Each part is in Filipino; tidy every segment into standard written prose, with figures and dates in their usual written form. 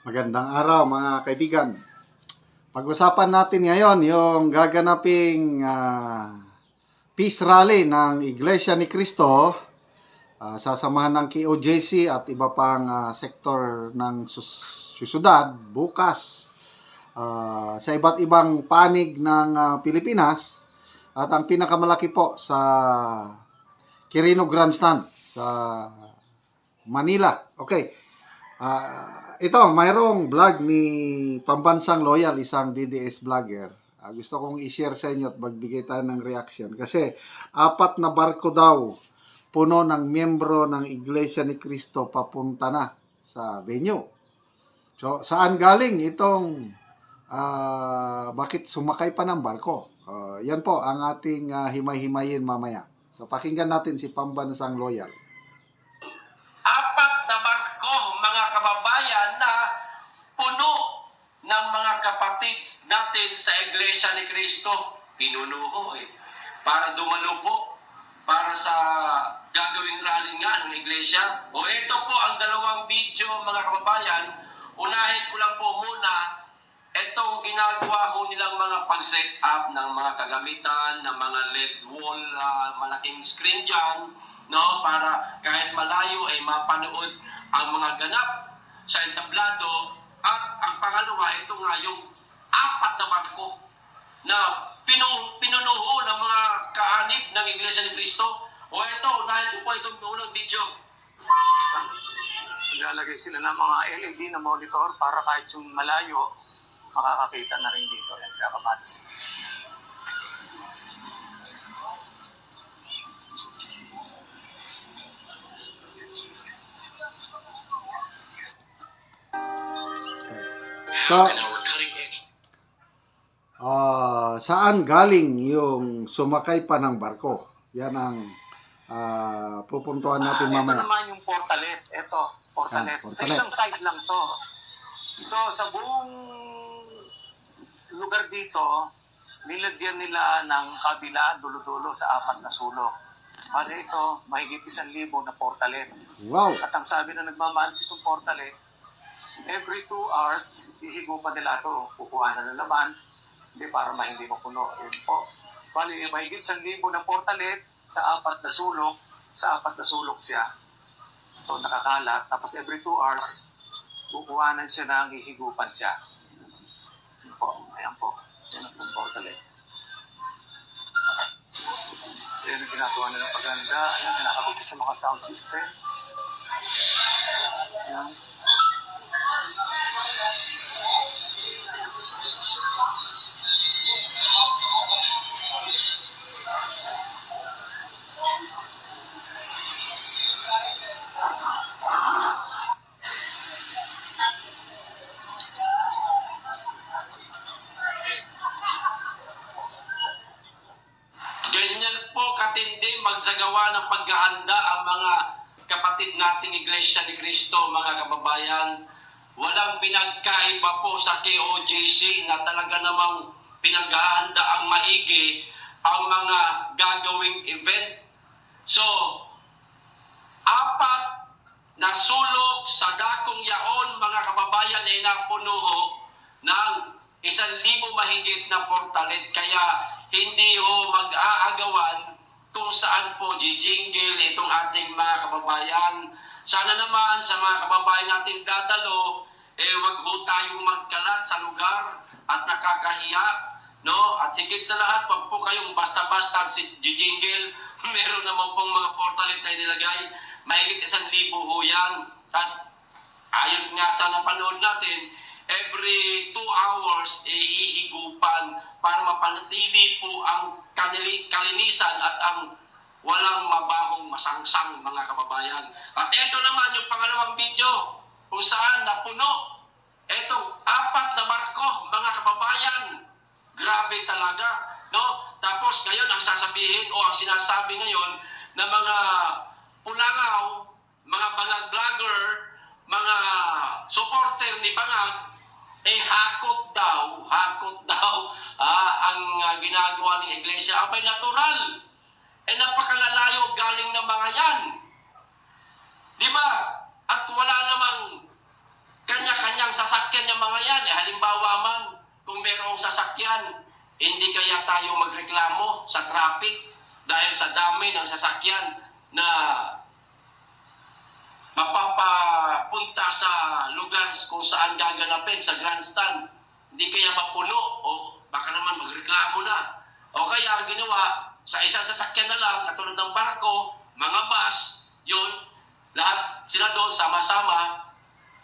Magandang araw mga kaibigan. Pag-usapan natin ngayon yung gaganaping peace rally ng Iglesia ni Cristo, sasamahan ng KOJC at iba pang sektor ng syudad bukas sa iba't ibang panig ng Pilipinas at ang pinakamalaki po sa Quirino Grandstand sa Manila. Okay. Ito, mayroong vlog ni Pambansang Loyal, isang DDS vlogger. Gusto kong i-share sa inyo at magbigay tayo ng reaction. Kasi 4 na barko daw puno ng miyembro ng Iglesia ni Cristo papunta na sa venue. So, saan galing itong bakit sumakay pa ng barko? Yan po ang ating himay-himayin mamaya. So, pakinggan natin si Pambansang Loyal. 4 na barko, mga kababayan, na puno ng mga kapatid natin sa Iglesia ni Cristo. Pinunuho para dumalo po para sa gagawing rally nga ng Iglesia. O ito po ang dalawang video, mga kababayan. Unahin ko lang po muna itong ginagawa ho nilang mga pag-set up ng mga kagamitan, ng mga LED wall, malaking screen dyan, no, para kahit malayo ay mapanood ang mga ganap sa entablado. At ang pangalawa, ito nga yung 4 na barko na pinunuho ng mga kaanib ng Iglesia ni Cristo. O ito, unahin ko po itong unang video. Ilalagay sila ng mga LED na monitor para kahit yung malayo, makakakita na rin dito. Yan, kakabati sila. So, saan galing yung sumakay pa ng barko? Yan ang pupuntuhan natin mamaya. Ito naman yung portalet. Ito, portalet. Sa isang side lang to. So, sa buong lugar dito, nilagyan nila ng kabila, dulo-dulo sa 4 na sulok. Para ito, mahigit 1,000 na portalet. Wow! At ang sabi na nagmamanas itong portalet, every 2 hours, hihigupan nila ito. Kukuha na ng laman, para hindi mapuno. Yun po. Bali, mahigit 1,000 ng portalet sa 4 na sulok. Sa 4 na sulok siya. Ito nakakalat. Tapos every 2 hours, kukuhanan siya ng hihigupan siya. Yun po. Ayan po. Yan ang portalet. Ayan ang ginagawa nila paganda. Ayan, nakabit sa mga sound system. Ayan. Ganyan po katindi magsagawa ng paghahanda ang mga kapatid nating Iglesia ni Cristo, mga kababayan. Walang pinagkaiba po sa KOJC na talaga namang pinaghahanda ang maigi ang mga gagawing event. So, 4 na sulok sa dakong yaon, mga kababayan, ay napunuho ng 1,000 mahigit na portalet. Kaya hindi ho mag-aagawan kung saan po jijingle itong ating mga kababayan. Sana naman sa mga kababayan natin dadalo, wag ho tayong magkalat sa lugar at nakakahiya, no? At higit sa lahat, wag po kayong basta-basta si jijingle. Meron naman pong mga portalet na inilagay. Mahigit 1,000 ho yan. At ayon nga sa napanood natin, every 2 hours hihigupan para mapanatili po ang kalinisan at ang walang mabahong masangsang, mga kababayan. At ito naman yung pangalawang video kung saan napuno etong 4 na barko, mga kababayan. Grabe talaga, no? Tapos ngayon ang sasabihin o ang sinasabi ngayon na mga pulangaw, mga bangag vlogger, mga supporter ni Bangag, hakot daw ang ginagawa ng Iglesia. Abay, natural. Napakalalayo galing ng mga yan. Di ba? At wala namang kanya-kanyang sasakyan sasakyan niya mga yan, halimbawa man, kung mayroong sasakyan, hindi kaya tayo magreklamo sa traffic dahil sa dami ng sasakyan na mapapapunta sa lugar kung saan gaganapin sa grandstand. Hindi kaya mapuno o baka naman magreklamo na. O kaya ang ginawa, sa isang sasakyan na lang, katulad ng barko, mga bus, yun, lahat sila doon sama-sama,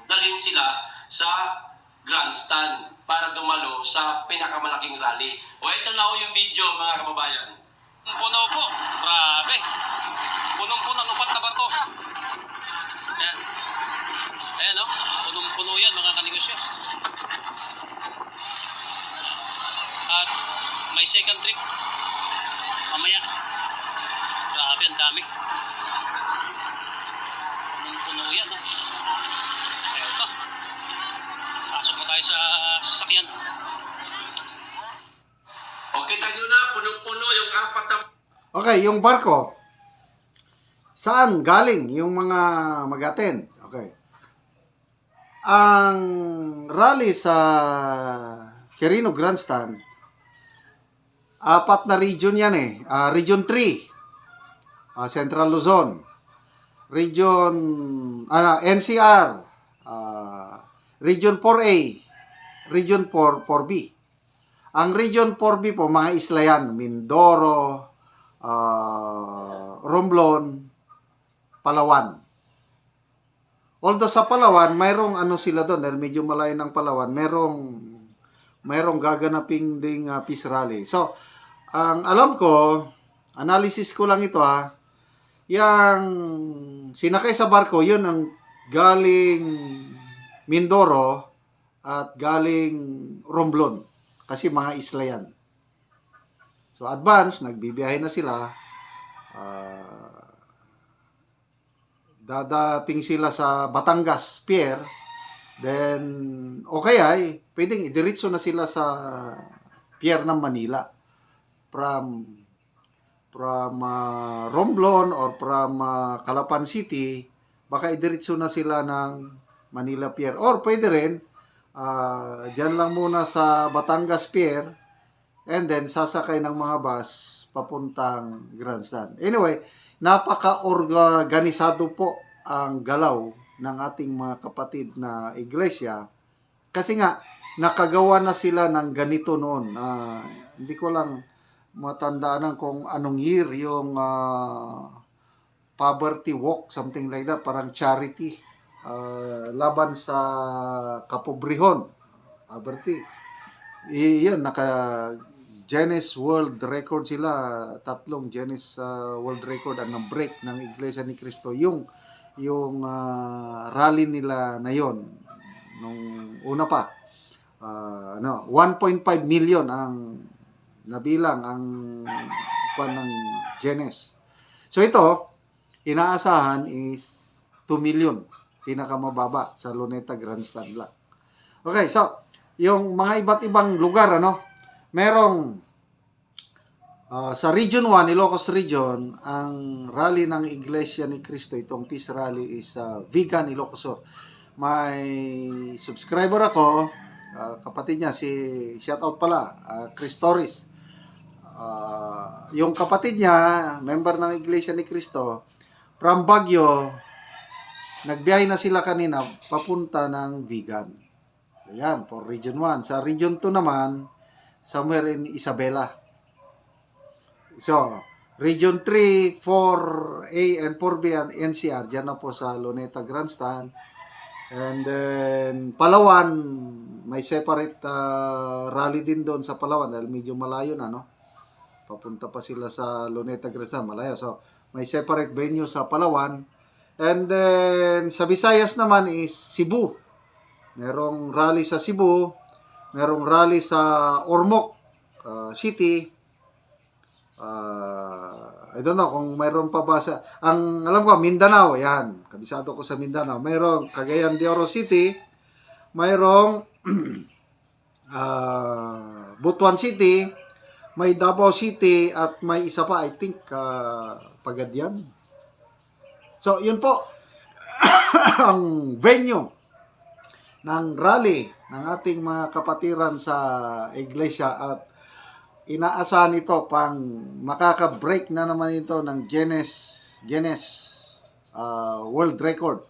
dalhin sila sa grandstand para dumalo sa pinakamalaking rally. O ito na yung video, mga kababayan. Puno po. Grabe. Punong-puno, upat na barko. Ayan. Ayan o. Punong-puno yan mga kanegosyo. At may second trip. Mamaya. Grabe, ang dami. Punong-puno yan o. Ito. Pasok po tayo sa sasakyan. O kita nyo na, punong-puno yung apat na... Okay, yung barko. Saan galing yung mga mag-attend? Okay. Ang rally sa Quirino Grandstand, 4 na region yan eh. Region 3, Central Luzon. Region NCR, Region 4A, Region 4B. Ang Region 4B po, mga isla yan, Mindoro, Romblon, Palawan. Although sa Palawan, mayroong ano sila doon, dahil medyo malayo ng Palawan, mayroong gaganaping ding peace rally. So, ang alam ko, analysis ko lang ito yung sinakay sa barko, yun ang galing Mindoro at galing Romblon. Kasi mga isla yan. So, advance, nagbibiyahe na sila. Dadating sila sa Batangas Pier. Then, okay ay, pwedeng idiretso na sila sa Pier ng Manila. From Romblon or from Calapan City, baka idiretso na sila ng Manila Pier. Or pwede rin, dyan lang muna sa Batangas Pier, and then sasakay ng mga bus papuntang Grandstand. Anyway, napaka-organisado po ang galaw ng ating mga kapatid na iglesia. Kasi nga, nakagawa na sila ng ganito noon. Hindi ko lang matandaan kung anong year yung poverty walk, something like that, parang charity. Laban sa kapobrehon. Poverty. Iyon, Guinness World Record sila, 3 Guinness World Record ang na-break ng Iglesia ni Cristo. Yung rally nila na yon nung una pa. 1.5 million ang nabilang ang kwan ng Guinness. So ito, inaasahan is 2 million. Pinakamababa sa Luneta Grandstand lang. Okay, so yung mga iba't ibang lugar, merong sa Region 1, Ilocos Region, ang rally ng Iglesia ni Cristo, itong peace rally is Vigan, Ilocos Sur. May subscriber ako, kapatid niya, shout out pala, Chris Torres. Yung kapatid niya, member ng Iglesia ni Cristo, from Baguio, nagbiyahe na sila kanina papunta ng Vigan. Ayan, for Region 1. Sa Region 2 naman, somewhere in Isabela. So, Region 3, 4A, and 4B and NCR, dyan na po sa Luneta Grandstand. And then, Palawan, may separate rally din doon sa Palawan dahil medyo malayo na, Papunta pa sila sa Luneta Grandstand, malayo. So, may separate venue sa Palawan. And then, sa Visayas naman is Cebu. Merong rally sa Cebu. Merong rally sa Ormoc City. I don't know kung mayroon pa ba sa... Ang alam ko, Mindanao. Yan. Kabisado ko sa Mindanao. Mayroong Cagayan de Oro City. Mayroong Butuan City. May Davao City. At may isa pa, I think, Pagadian. So, yun po. Ang venue. ng rally ng ating mga kapatiran sa iglesia at inaasahan ito pang makaka-break na naman ito ng Guinness World Record.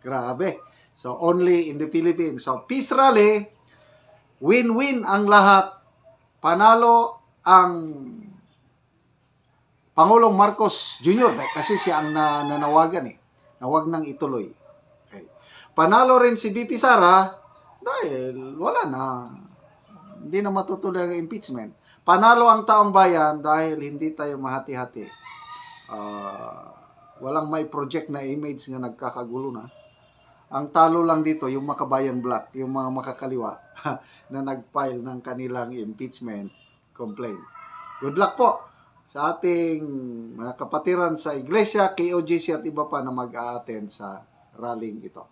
Grabe. So, only in the Philippines. So, peace rally, win-win ang lahat. Panalo ang Pangulong Marcos Jr. kasi siya ang nanawagan na wag nang ituloy. Okay. Panalo rin si BP Sara dahil wala na. Hindi na matutuloy ang impeachment. Panalo ang taong bayan dahil hindi tayo mahati-hati. Walang may project na image na nagkakagulo na. Ang talo lang dito, yung Makabayan Black, yung mga makakaliwa na nag-file ng kanilang impeachment complaint. Good luck po sa ating mga kapatiran sa iglesia, KOGC at iba pa na mag-a-attend sa rallying ito.